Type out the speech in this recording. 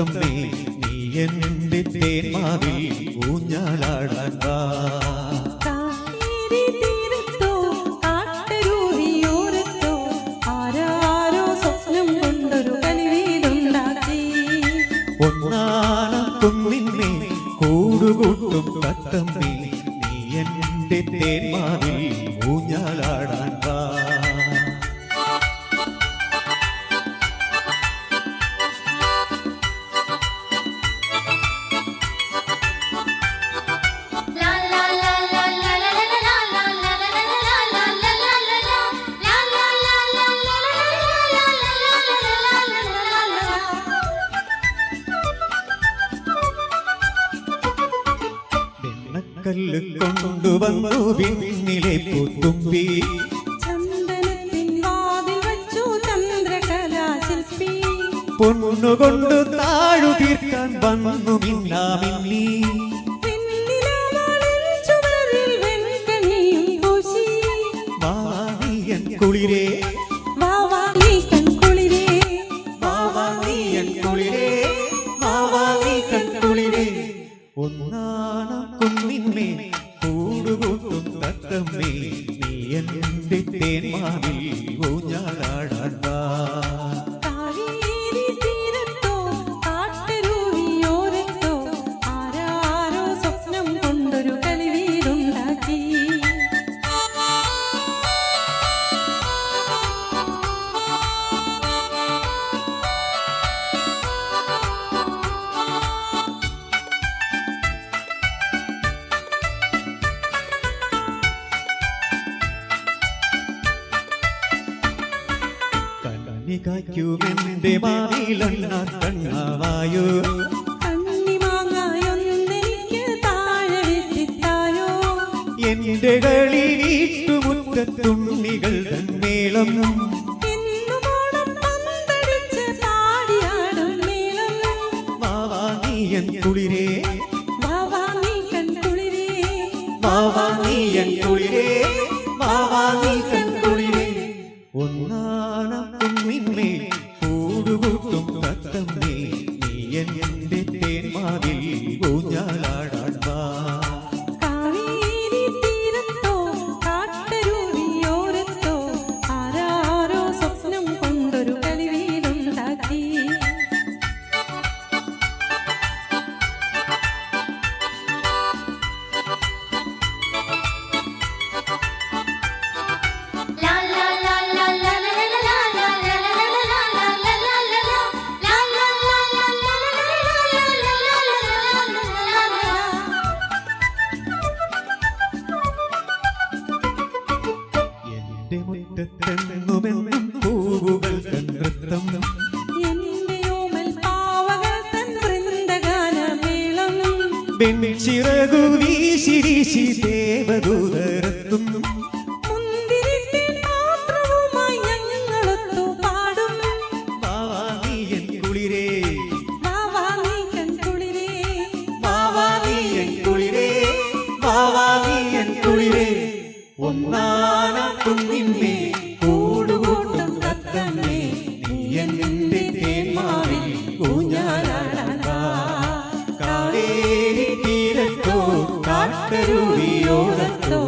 തത്തമ്മേ നീ എൻ്റെ തേന്മാവിൽ ഊഞ്ഞാലാടാൻ വാ. ഒന്നാനം കുന്നിന്മേ കൂടുകൂട്ടും തത്തമ്മേ നീ എൻ്റെ തേന്മാവിൽ ഊഞ്ഞാലാടാൻ വാ. കല്ല് കൊണ്ടുവന്നു പിന്നിലെ പൂത്തുമ്പി പൊന്നുകൊണ്ട് താഴു തീർക്കാൻ വന്നു മിന്നാമിന്നി. വാവാനിയൻ കുളിരേ വാവാനിയൻ കുളിരേ വാവാനിയൻ കുളിരേ. ഒന്നാനം കുന്നിന്മേ കൂടുകൂട്ടും തത്തമ്മേ നീ എൻ്റെ തേന്മാവിൽ ഊഞ്ഞാലാടാൻ വാ. കായ്ക്കുമെന്റെ മാവിലൊന്ന കണ്ണാവായോ എന്റെ കളി വീട്ടുമുറ്റത്തുണ്ണികൾ തന്മേളം വാവാനിയൻ കുളിരേ വാവാനിയൻ കുളിരേ വാവാനിയൻ കുളിരേ. ഒന്നാനം കുന്നിന്മേ കൂടുകൂട്ടും തത്തമ്മേ നീ എൻ്റെ തേന്മാവിൽ ഊഞ്ഞാലാടാൻ വാ. മുറ്റത്തെന്നുമെന്നും പൂവുകൾ തൻ നൃത്തം വെൺചിറകു വീശി വീശി ദേവദൂതരത്തും വാവാനിയൻ കുളിരേ വാവാനിയൻ കുളിരേ വാവാനിയൻ കുളിരേ. ഒന്നാനം കുന്നിന്മേ കൂടുകൂട്ടും തത്തമ്മേ നീ എൻ്റെ തേന്മാവിൽ ഊഞ്ഞാലാടാൻ വാ. കാവേരി തീരത്തോ കാട്ടരുവിയോരത്തോ